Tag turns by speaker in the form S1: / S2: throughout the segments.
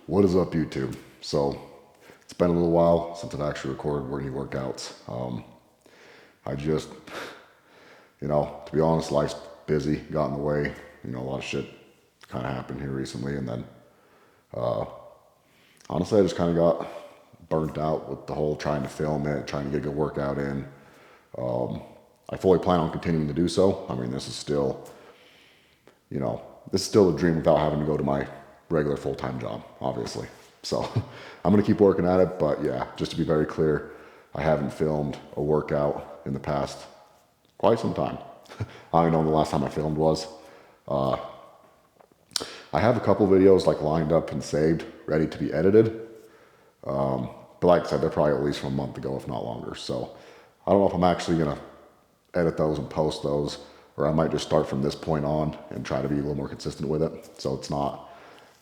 S1: What is up, YouTube? So it's been a little while since I've actually recorded any workouts. I just, to be honest, life's busy, got in the way. A lot of shit kind of happened here recently, and then honestly, I just kind of got burnt out with the whole trying to film it, trying to get a good workout in. I fully plan on continuing to do so. I mean, this is still, this is still a dream without having to go to my regular full-time job, obviously. So I'm going to keep working at it, but yeah, just to be very clear, I haven't filmed a workout in the past quite some time. I don't even know when the last time I filmed was. I have a couple videos like lined up and saved, ready to be edited. But like I said, they're probably at least from a month ago, if not longer. So I don't know if I'm actually going to edit those and post those, or I might just start from this point on and try to be a little more consistent with it. So it's not,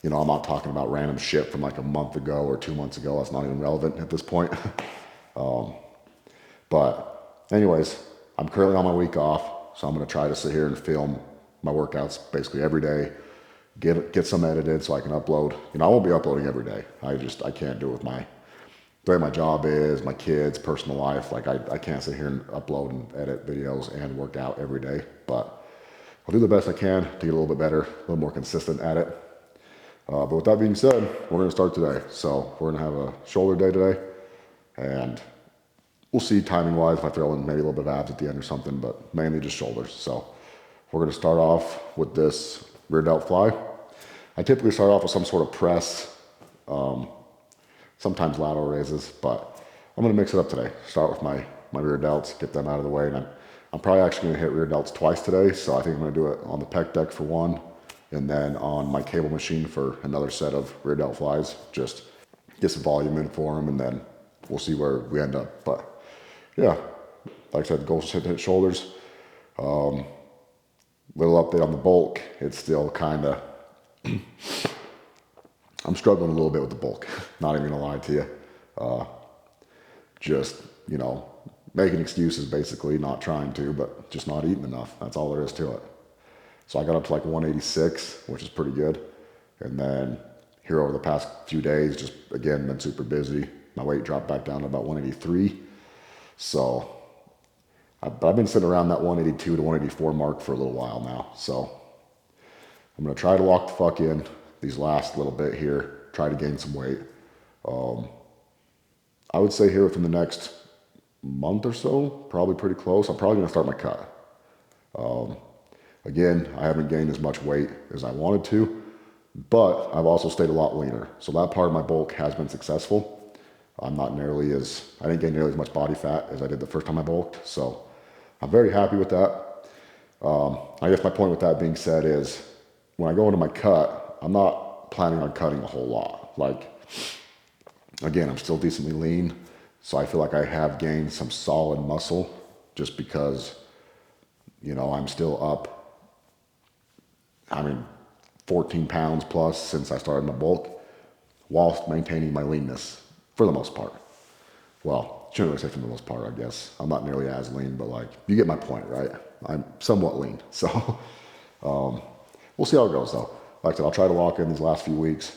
S1: I'm not talking about random shit from like a month ago or 2 months ago. That's not even relevant at this point. But anyways, I'm currently on my week off, so I'm going to try to sit here and film my workouts basically every day, get some edited so I can upload. I won't be uploading every day. I can't do it with the way my job is, my kids, personal life. Like I can't sit here and upload and edit videos and work out every day, but I'll do the best I can to get a little bit better, a little more consistent at it. But with that being said, we're going to start today. So we're going to have a shoulder day today, and we'll see timing wise if I throw in maybe a little bit of abs at the end or something, but mainly just shoulders. So we're going to start off with this rear delt fly. I typically start off with some sort of press, sometimes lateral raises, but I'm going to mix it up today. Start with my rear delts, get them out of the way, and I'm probably actually going to hit rear delts twice today. So I think I'm going to do it on the pec deck for one, and then on my cable machine for another set of rear delt flies. Just get some volume in for them, and then we'll see where we end up. But yeah, like I said, the goal is to hit shoulders. Little update on the bulk. It's still kind of, I'm struggling a little bit with the bulk. Not even gonna lie to you. Just, making excuses basically, not trying to, but just not eating enough. That's all there is to it. So I got up to like 186, which is pretty good. And then here over the past few days, just again, been super busy. My weight dropped back down to about 183. So, but I've been sitting around that 182 to 184 mark for a little while now. So I'm going to try to lock the fuck in these last little bit here, try to gain some weight. I would say here within the next month or so, probably pretty close. I'm probably going to start my cut. Again, I haven't gained as much weight as I wanted to, but I've also stayed a lot leaner. So that part of my bulk has been successful. I didn't gain nearly as much body fat as I did the first time I bulked. So I'm very happy with that. I guess my point with that being said is when I go into my cut, I'm not planning on cutting a whole lot. Like, again, I'm still decently lean. So I feel like I have gained some solid muscle just because, I'm still up, 14 pounds plus since I started my bulk, whilst maintaining my leanness for the most part. Well, shouldn't really say for the most part, I guess. I'm not nearly as lean, but like, you get my point, right? I'm somewhat lean. So we'll see how it goes though. Like I said, I'll try to lock in these last few weeks.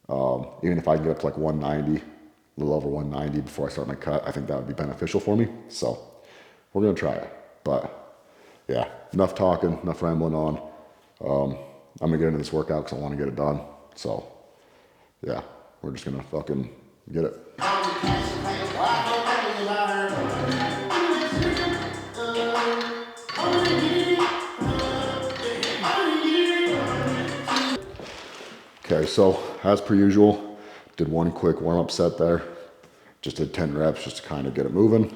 S1: Even if I can get up to like 190, a little over 190 before I start my cut, I think that would be beneficial for me. So we're going to try it. But yeah, enough talking, enough rambling on. I'm gonna get into this workout because I want to get it done. So yeah, we're just gonna fucking get it. Okay, so as per usual, did one quick warm-up set there. Just did 10 reps just to kind of get it moving.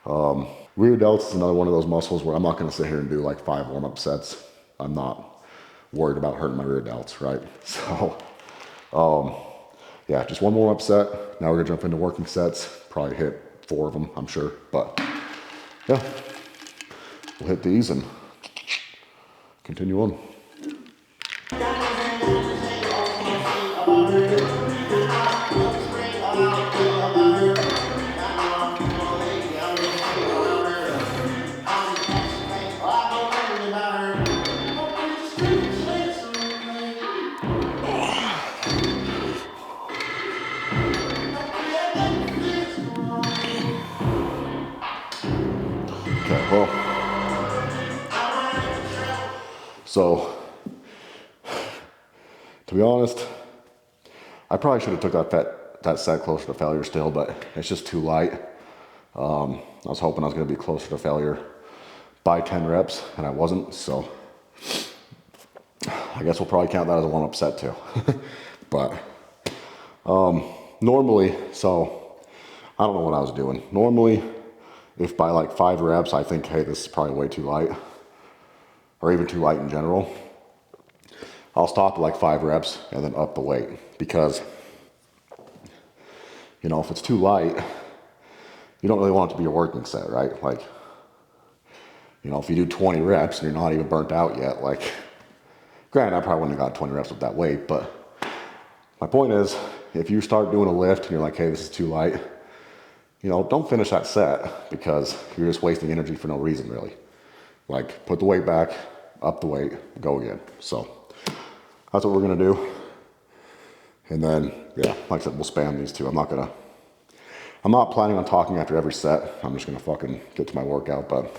S1: Rear delts is another one of those muscles where I'm not gonna sit here and do like 5 warm-up sets. I'm not worried about hurting my rear delts, right? So, yeah, just one more warm-up set. Now we're gonna jump into working sets. Probably hit 4 of them, I'm sure. But yeah, we'll hit these and continue on. So, to be honest, I probably should have took that set closer to failure still, but it's just too light. I was hoping I was going to be closer to failure by 10 reps, and I wasn't, so I guess we'll probably count that as a one-up set too. But normally, so I don't know what I was doing. Normally, if by like 5 reps I think, hey, this is probably way too light, or even too light in general, I'll stop at like 5 reps and then up the weight. Because, you know, if it's too light, you don't really want it to be a working set, right? Like, you know, if you do 20 reps and you're not even burnt out yet, like, granted, I probably wouldn't have got 20 reps with that weight, but my point is, if you start doing a lift and you're like, hey, this is too light, you know, don't finish that set because you're just wasting energy for no reason, really. Like, put the weight back, up the weight, go again. So that's what we're gonna do. And then, yeah, like I said, we'll spam these two. I'm not planning on talking after every set. I'm just gonna fucking get to my workout, but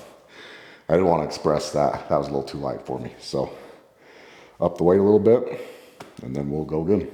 S1: I didn't want to express that. That was a little too light for me. So up the weight a little bit, and then we'll go again.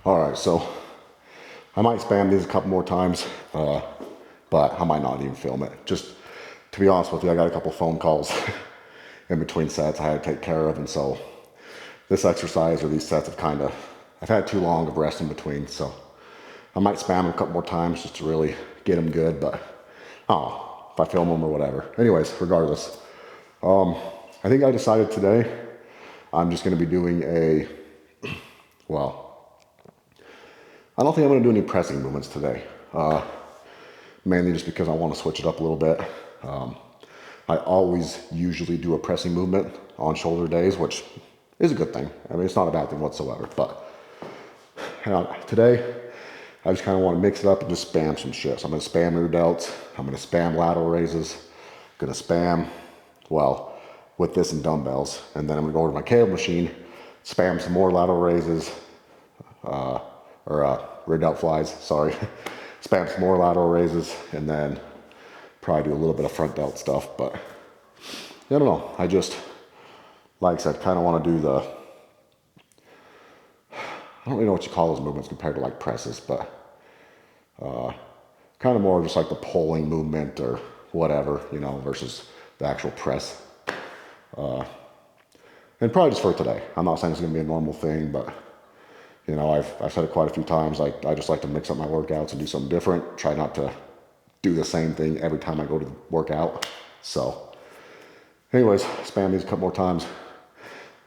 S1: All right, so I might spam these a couple more times, but I might not even film it. Just to be honest with you, I got a couple phone calls in between sets I had to take care of, and so this exercise or these sets I've had too long of rest in between, so I might spam them a couple more times just to really get them good, but I don't know if I film them or whatever. Anyways, regardless, I think I decided today I'm just going to be doing well, I don't think I'm going to do any pressing movements today, mainly just because I want to switch it up a little bit. I always usually do a pressing movement on shoulder days, which is a good thing. I mean, it's not a bad thing whatsoever, but today I just kind of want to mix it up and just spam some shit. So I'm going to spam rear delts. I'm going to spam lateral raises. I'm going to spam, well, with this and dumbbells. And then I'm going to go over to my cable machine, spam some more lateral raises, rear delt flies, sorry. Spam some more lateral raises, and then probably do a little bit of front delt stuff, but I don't know. I just, like I said, kind of want to do I don't really know what you call those movements compared to like presses, but kind of more just like the pulling movement or whatever, you know, versus the actual press. And probably just for today. I'm not saying it's going to be a normal thing, but you know, I've said it quite a few times. Like, I just like to mix up my workouts and do something different. Try not to do the same thing every time I go to work out. So, anyways, spam these a couple more times.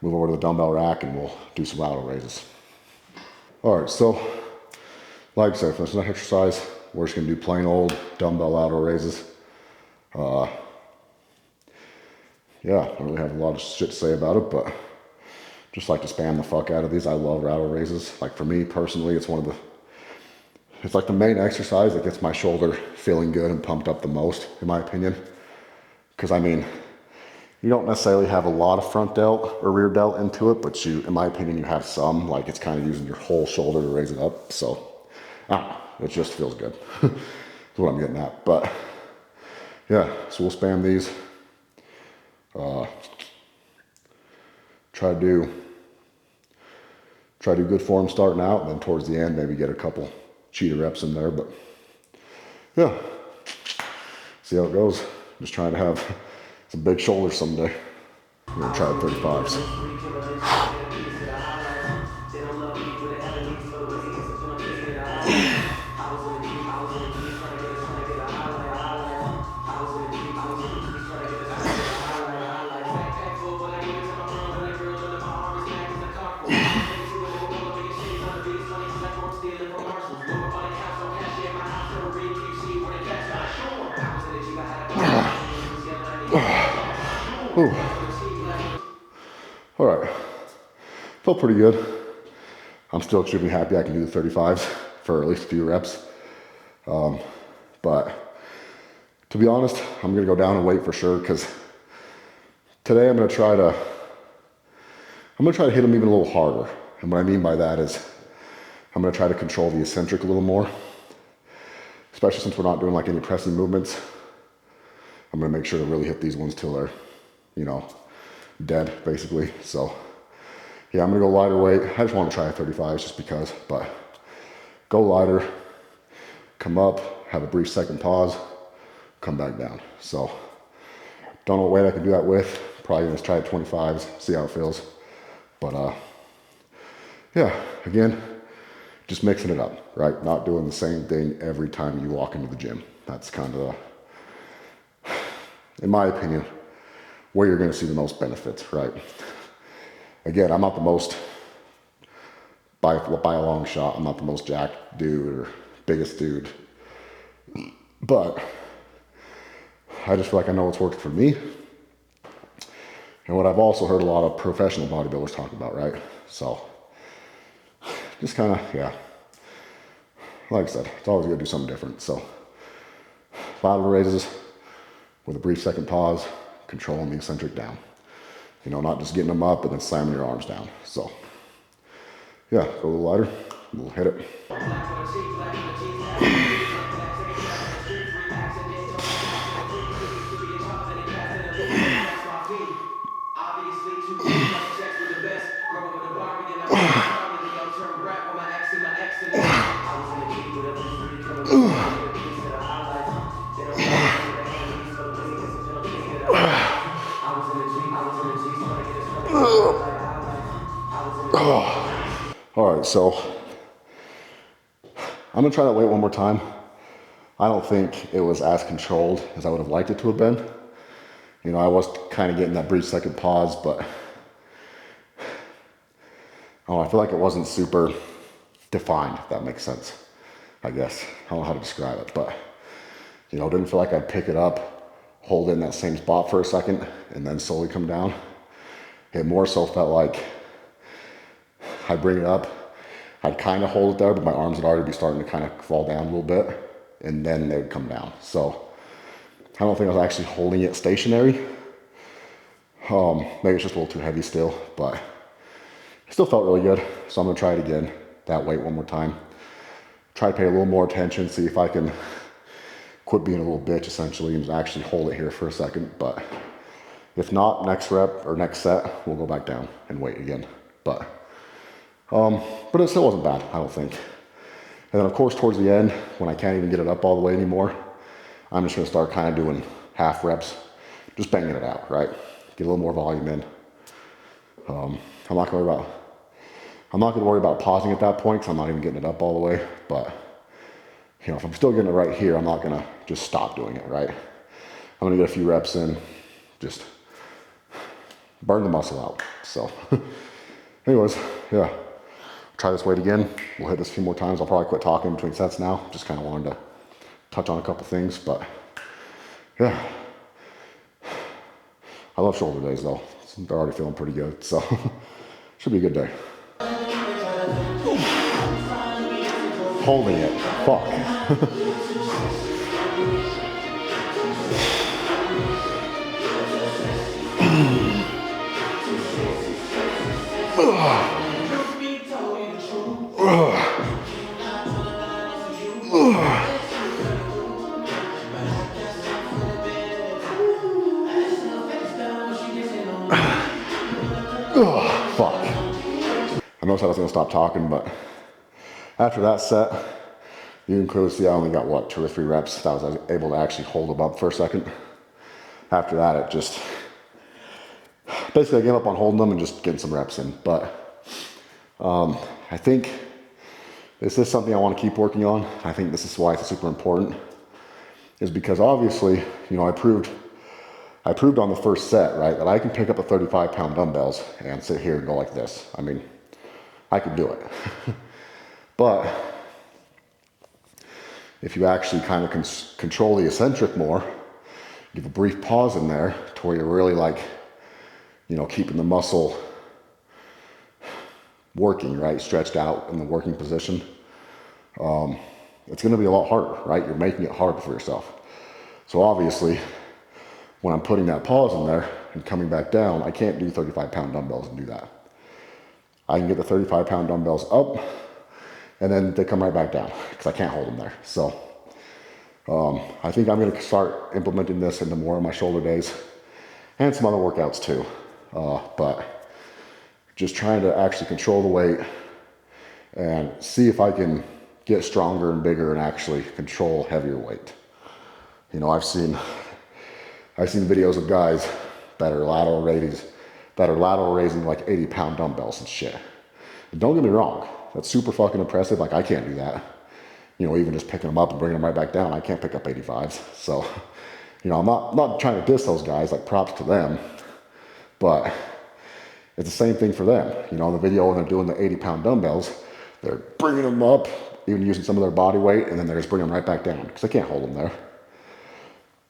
S1: Move over to the dumbbell rack and we'll do some lateral raises. All right, so like I said, for this next exercise, we're just gonna do plain old dumbbell lateral raises. Yeah, I don't really have a lot of shit to say about it, but just like to spam the fuck out of these. I love rattle raises. Like for me personally, it's like the main exercise that gets my shoulder feeling good and pumped up the most, in my opinion. Because I mean, you don't necessarily have a lot of front delt or rear delt into it, but in my opinion, you have some. Like it's kind of using your whole shoulder to raise it up. So, I don't know, it just feels good. That's what I'm getting at. But yeah, so we'll spam these. Try to do good form starting out, and then towards the end, maybe get a couple cheetah reps in there. But yeah, see how it goes. Just trying to have some big shoulders someday. I'm gonna try 35s. Ooh. All right, felt pretty good. I'm still extremely happy I can do the 35s for at least a few reps. But to be honest, I'm gonna go down and weight for sure, because today I'm gonna try to hit them even a little harder. And what I mean by that is I'm gonna try to control the eccentric a little more, especially since we're not doing like any pressing movements. I'm gonna make sure to really hit these ones till they're, dead basically. So yeah, I'm gonna go lighter weight. I just want to try 35s just because, but go lighter, come up, have a brief second pause, come back down. So don't know what weight I can do that with. Probably gonna try 25s, see how it feels. But yeah, again, just mixing it up, right? Not doing the same thing every time you walk into the gym. That's kind of, in my opinion, where you're gonna see the most benefits, right? Again, I'm not the most, by a long shot, I'm not the most jacked dude or biggest dude. But I just feel like I know what's worked for me. And what I've also heard a lot of professional bodybuilders talk about, right? So just kind of, yeah. Like I said, it's always good to do something different. So lateral raises with a brief second pause, controlling the eccentric down. Not just getting them up and then slamming your arms down. So yeah, go a little lighter, we'll hit it. All right, so I'm gonna try that weight one more time. I don't think it was as controlled as I would have liked it to have been. I was kind of getting that brief second pause, but I feel like it wasn't super defined, if that makes sense, I guess. I don't know how to describe it, but didn't feel like I'd pick it up, hold in that same spot for a second, and then slowly come down. It more so felt like I'd bring it up, I'd kind of hold it there, but my arms would already be starting to kind of fall down a little bit, and then they would come down. So I don't think I was actually holding it stationary. Maybe it's just a little too heavy still, but it still felt really good. So I'm gonna try it again, that weight one more time. Try to pay a little more attention, see if I can quit being a little bitch essentially and actually hold it here for a second. But if not, next rep or next set, we'll go back down and wait again. But it still wasn't bad, I don't think. And then of course, towards the end, when I can't even get it up all the way anymore, I'm just gonna start kind of doing half reps, just banging it out, right? Get a little more volume in. I'm not gonna worry about pausing at that point, because I'm not even getting it up all the way. But if I'm still getting it right here, I'm not gonna just stop doing it, right? I'm gonna get a few reps in, just burn the muscle out. So anyways, yeah. Try this weight again. We'll hit this a few more times. I'll probably quit talking between sets now. Just kind of wanted to touch on a couple things, but yeah. I love shoulder days though. They're already feeling pretty good, so should be a good day. Holding it, fuck. Fuck. I noticed I was gonna stop talking, but after that set, you can clearly see I only got, what, 2 or 3 reps that I was able to actually hold them up for a second. After that, it just, basically I gave up on holding them and just getting some reps in. But I think this is something I want to keep working on. I think this is why it's super important, is because obviously, you know, I proved on the first set, right, that I can pick up a 35-pound dumbbells and sit here and go like this. I mean, I could do it. But if you actually kind of control the eccentric more, give a brief pause in there to where you're really like, you know, keeping the muscle working, right, stretched out in the working position, it's going to be a lot harder, right? You're making it hard for yourself. So obviously, when I'm putting that pause in there and coming back down, I can't do 35-pound dumbbells and do that. I can get the 35-pound dumbbells up, and then they come right back down because I can't hold them there. So I think I'm going to start implementing this into more of my shoulder days and some other workouts too. But just trying to actually control the weight and see if I can get stronger and bigger and actually control heavier weight. You know, I've seen videos of guys that are lateral raising like 80-pound dumbbells and shit. And don't get me wrong, that's super fucking impressive. Like, I can't do that. You know, even just picking them up and bringing them right back down, I can't pick up 85s. So, you know, I'm not trying to diss those guys, like, props to them. But it's the same thing for them. You know, in the video when they're doing the 80-pound dumbbells, they're bringing them up, even using some of their body weight, and then they're just bringing them right back down because they can't hold them there.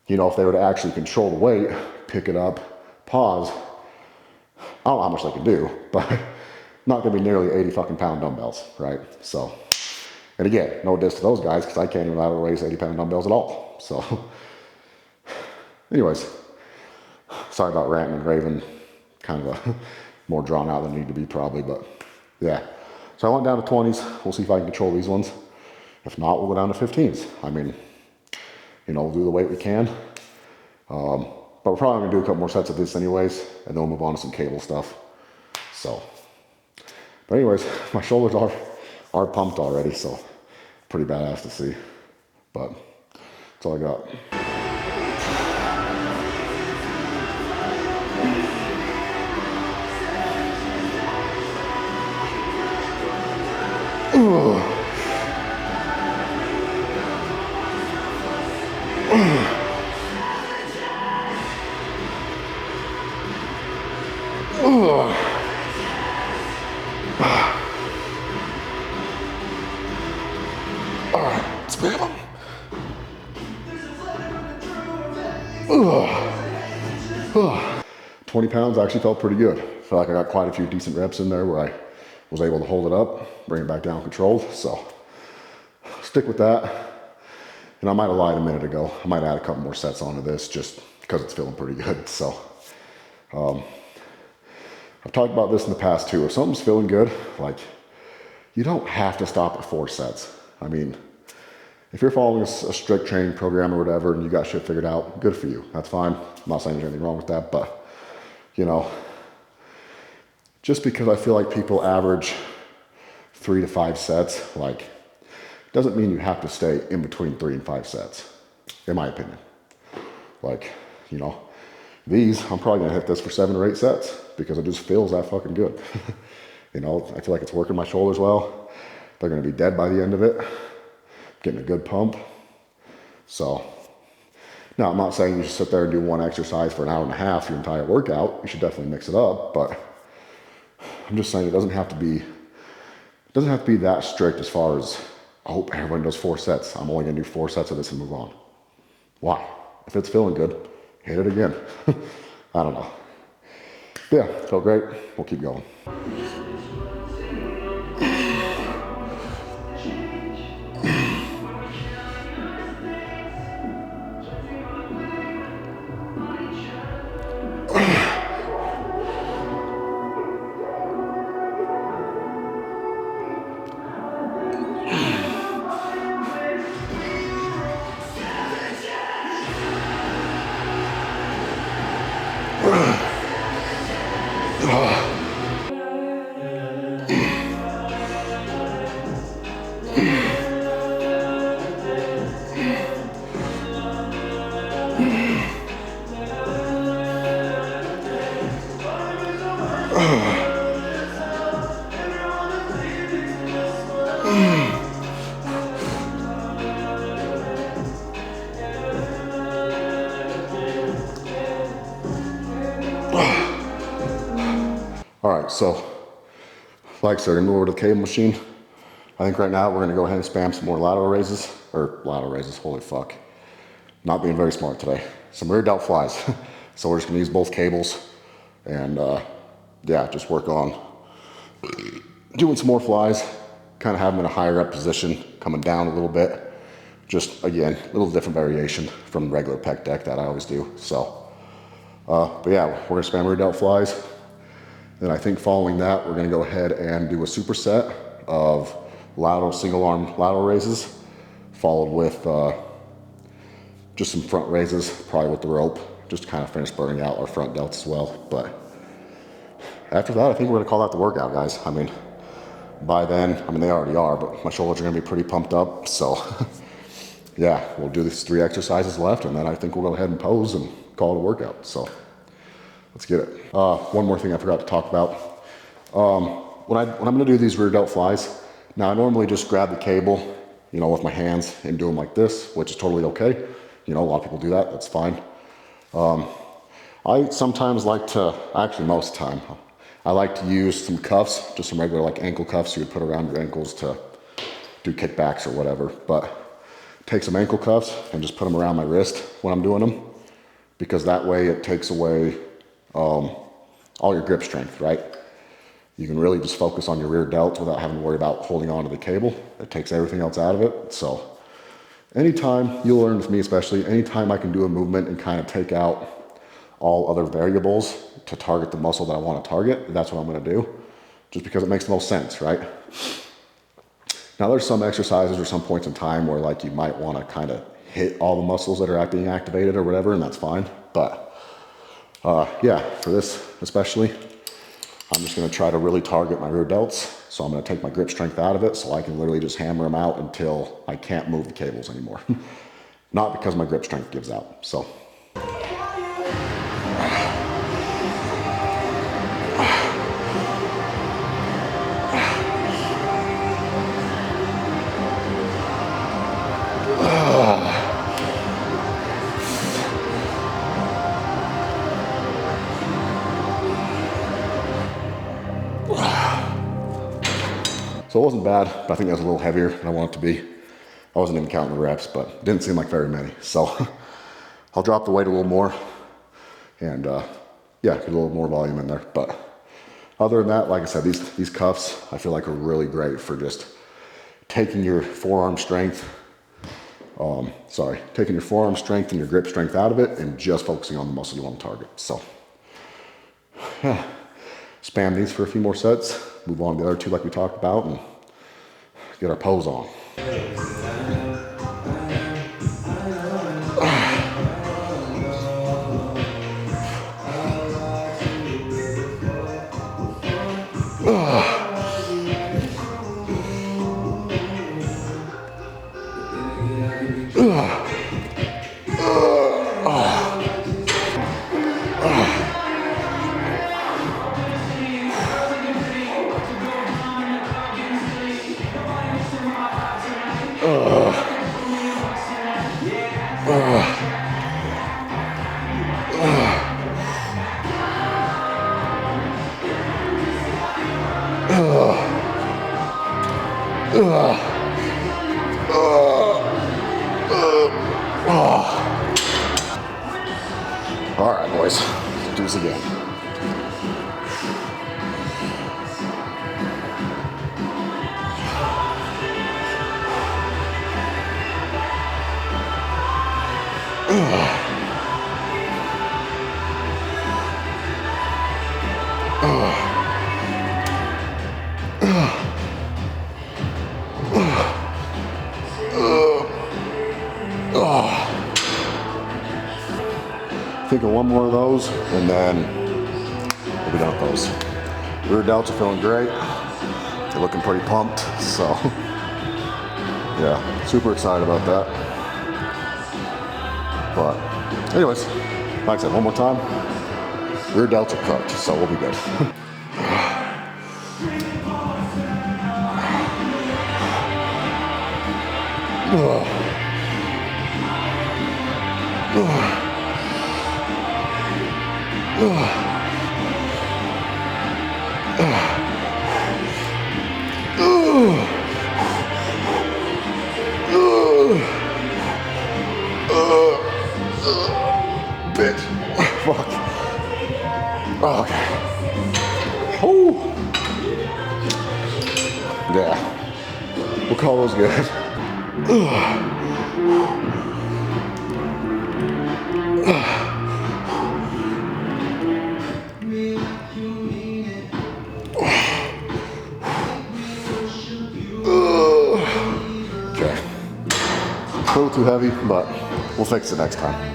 S1: You know, if they were to actually control the weight, pick it up, pause, I don't know how much they can do, but not gonna be nearly 80 fucking pound dumbbells, right? So, and again, no diss to those guys because I can't even lateral raise 80-pound dumbbells at all. So, anyways, sorry about ranting and raving, kind of a more drawn out than I need to be probably, but yeah. So I went down to 20s. We'll see if I can control these ones. If not, we'll go down to 15s. I mean, you know, we'll do the weight we can. But we're probably gonna do a couple more sets of this anyways, and then we'll move on to some cable stuff. So, but anyways, my shoulders are pumped already, so pretty badass to see. But that's all I got. All right, spam them. 20 pounds actually felt pretty good. I feel like I got quite a few decent reps in there where I was able to hold it up, bring it back down controlled. So stick with that. And I might have lied a minute ago. I might add a couple more sets onto this just because it's feeling pretty good. So I've talked about this in the past too. If something's feeling good, like, you don't have to stop at 4 sets. I mean, if you're following a strict training program or whatever and you got shit figured out, good for you. That's fine. I'm not saying there's anything wrong with that, but, you know, just because I feel like people average 3 to 5 sets, like, doesn't mean you have to stay in between 3 and 5 sets, in my opinion. Like, you know, these, I'm probably gonna hit this for 7 or 8 sets because it just feels that fucking good. You know, I feel like it's working my shoulders well. They're gonna be dead by the end of it. Getting a good pump. So, now I'm not saying you should sit there and do one exercise for an hour and a half your entire workout. You should definitely mix it up, but I'm just saying it doesn't have to be that strict as far as, oh, everyone does 4 sets. I'm only gonna do 4 sets of this and move on. Why? If it's feeling good, hit it again. I don't know. But yeah, felt great. We'll keep going. All right, so like I said, we're gonna move over to the cable machine. I think right now we're gonna go ahead and spam some more lateral raises, holy fuck. Not being very smart today. Some rear delt flies. So we're just gonna use both cables and yeah, just work on doing some more flies, kind of have them in a higher up position, coming down a little bit. Just again, a little different variation from the regular pec deck that I always do. So, but yeah, we're gonna spam rear delt flies. Then I think following that, we're gonna go ahead and do a superset of lateral, single arm lateral raises, followed with just some front raises, probably with the rope, just to kind of finish burning out our front delts as well. But after that, I think we're gonna call that the workout, guys. I mean, by then, I mean, they already are, but my shoulders are gonna be pretty pumped up. So yeah, we'll do these 3 exercises left, and then I think we'll go ahead and pose and call it a workout. So let's get it. One more thing I forgot to talk about. When I'm gonna do these rear delt flies, now I normally just grab the cable, you know, with my hands and do them like this, which is totally okay. You know, a lot of people do that, that's fine. I sometimes like to, actually most of the time, I like to use some cuffs, just some regular like ankle cuffs you would put around your ankles to do kickbacks or whatever. But take some ankle cuffs and just put them around my wrist when I'm doing them, because that way it takes away all your grip strength, right? You can really just focus on your rear delts without having to worry about holding on to the cable. It takes everything else out of it. So anytime, you'll learn with me especially, anytime I can do a movement and kind of take out all other variables to target the muscle that I want to target, that's what I'm going to do, just because it makes the most sense, right? Now there's some exercises or some points in time where like you might want to kind of hit all the muscles that are being activated or whatever, and that's fine. But yeah, for this especially, I'm just gonna try to really target my rear delts. So I'm gonna take my grip strength out of it so I can literally just hammer them out until I can't move the cables anymore. Not because my grip strength gives out, so. So it wasn't bad, but I think that was a little heavier than I want it to be. I wasn't even counting the reps, but it didn't seem like very many. So I'll drop the weight a little more and yeah, get a little more volume in there. But other than that, like I said, these cuffs I feel like are really great for just taking your forearm strength, taking your forearm strength and your grip strength out of it and just focusing on the muscle you want to target. So yeah, spam these for a few more sets, move on to the other 2 like we talked about, and get our pose on. All right, boys, let's do W's again. I think of one more of those, and then we'll be done with those. Rear delts are feeling great. They're looking pretty pumped, so yeah, super excited about that. But anyways, like I said, one more time. Rear delts are cooked, so we'll be good. Bitch. Fuck. Okay. Whew. Yeah. We'll call those good. Okay. A little too heavy, but we'll fix it next time.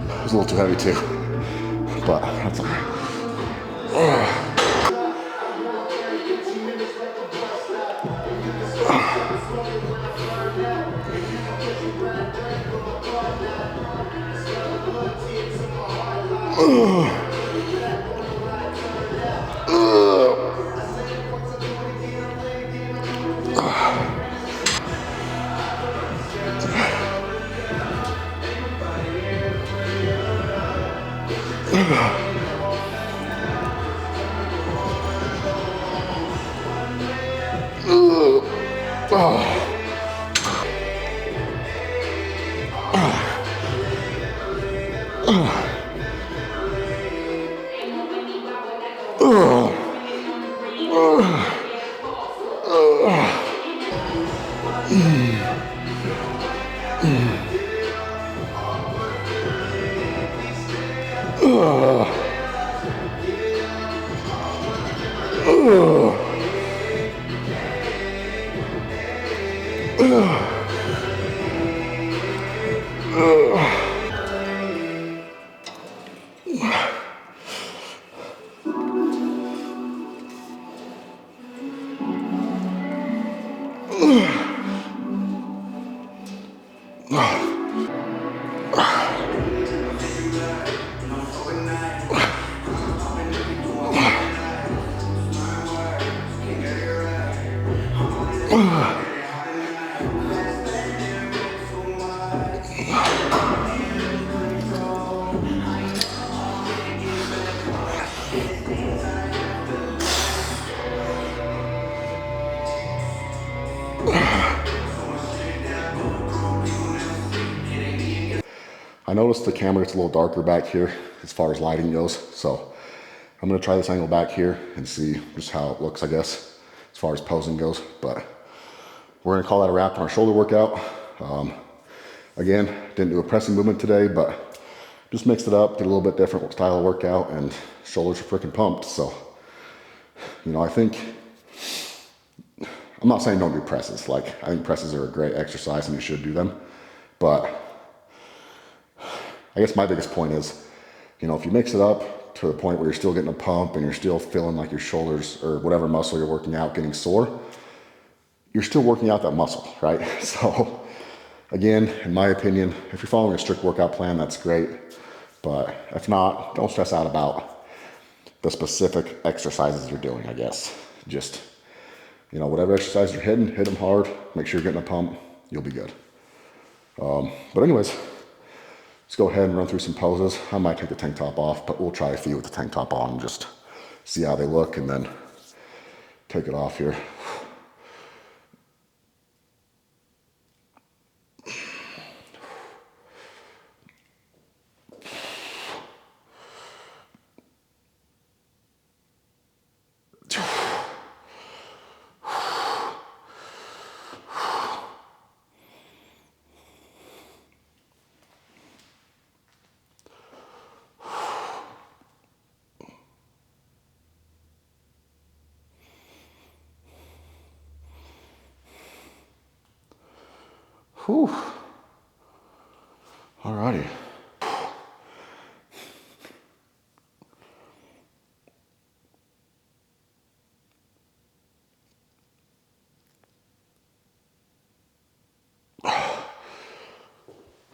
S1: It was a little too heavy too, but that's all right. I noticed the camera gets a little darker back here as far as lighting goes, so I'm gonna try this angle back here and see just how it looks, I guess, as far as posing goes. But we're gonna call that a wrap on our shoulder workout. Again, didn't do a pressing movement today, but just mixed it up, did a little bit different style of workout, and shoulders are freaking pumped. So, you know, I think, I'm not saying don't do presses. Like, I think presses are a great exercise and you should do them. But I guess my biggest point is, you know, if you mix it up to the point where you're still getting a pump and you're still feeling like your shoulders or whatever muscle you're working out getting sore, you're still working out that muscle, right? So Again, in my opinion, if you're following a strict workout plan, that's great. But if not, don't stress out about the specific exercises you're doing, I guess. Just, whatever exercise you're hitting, hit them hard. Make sure you're getting a pump. You'll be good. But anyways, let's go ahead and run through some poses. I might take the tank top off, but we'll try a few with the tank top on and just see how they look and then take it off here. Whew. Alrighty.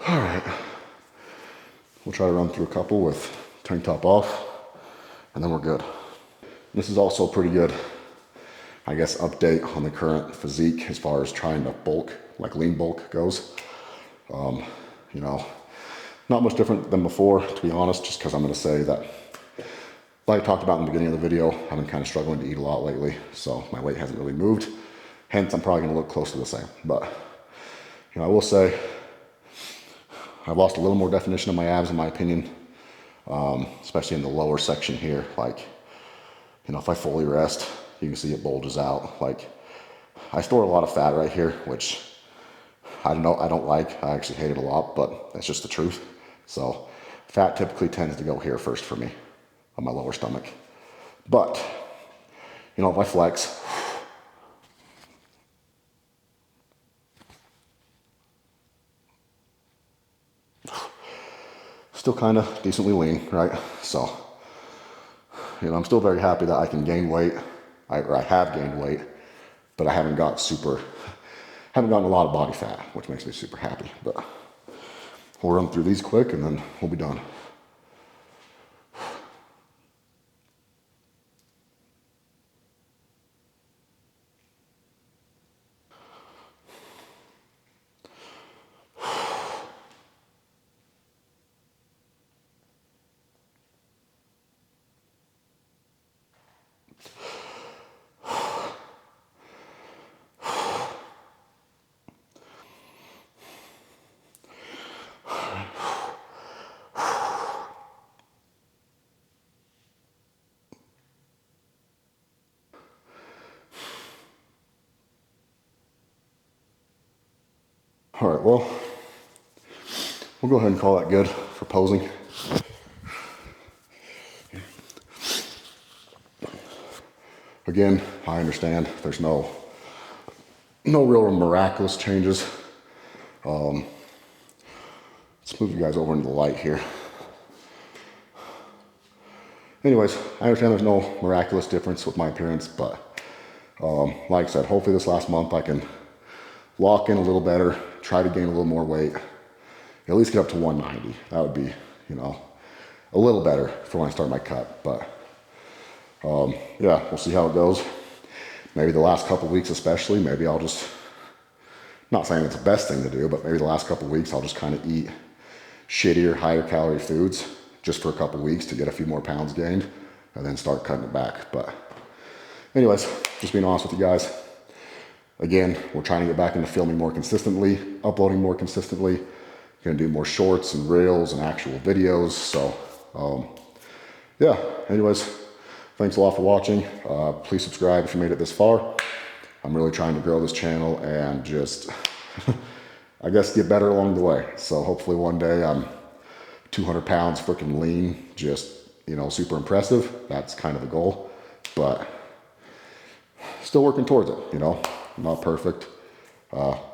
S1: Alright. We'll try to run through a couple with tank top off, and then we're good. This is also pretty good, I guess, update on the current physique as far as trying to bulk, like lean bulk goes. Not much different than before, to be honest, just because I'm going to say that, like I talked about in the beginning of the video, I've been kind of struggling to eat a lot lately, so my weight hasn't really moved. Hence, I'm probably going to look close to the same. But, I will say I've lost a little more definition of my abs, in my opinion, especially in the lower section here. Like, if I fully rest, you can see it bulges out. Like, I store a lot of fat right here, which I don't like. I actually hate it a lot, but that's just the truth. So fat typically tends to go here first for me, on my lower stomach. But, if I flex, still kind of decently lean, right? So, I'm still very happy that I can gain weight, or I have gained weight, but I haven't gotten a lot of body fat, which makes me super happy. But we'll run through these quick and then we'll be done. All right, well, we'll go ahead and call that good for posing. Again, I understand there's no real miraculous changes. Let's move you guys over into the light here. Anyways, I understand there's no miraculous difference with my appearance, but like I said, hopefully this last month I can lock in a little better, try to gain a little more weight, at least get up to 190. That would be, a little better for when I start my cut. But yeah, we'll see how it goes. Maybe the last couple weeks especially, maybe I'll just, not saying it's the best thing to do, but maybe the last couple weeks I'll just kind of eat shittier, higher calorie foods just for a couple weeks to get a few more pounds gained and then start cutting it back. But anyways, just being honest with you guys. Again, we're trying to get back into filming more consistently, uploading more consistently. Gonna do more shorts and reels and actual videos. So yeah, anyways, thanks a lot for watching. Please subscribe if you made it this far. I'm really trying to grow this channel and just, I guess, get better along the way. So hopefully one day I'm 200 pounds freaking lean, just, super impressive. That's kind of the goal, but still working towards it, I'm not perfect.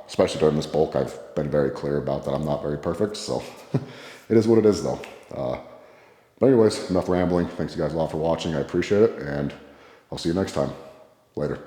S1: Especially during this bulk, I've been very clear about that I'm not very perfect. So it is what it is though. But anyways, enough rambling. Thanks you guys a lot for watching. I appreciate it. And I'll see you next time. Later.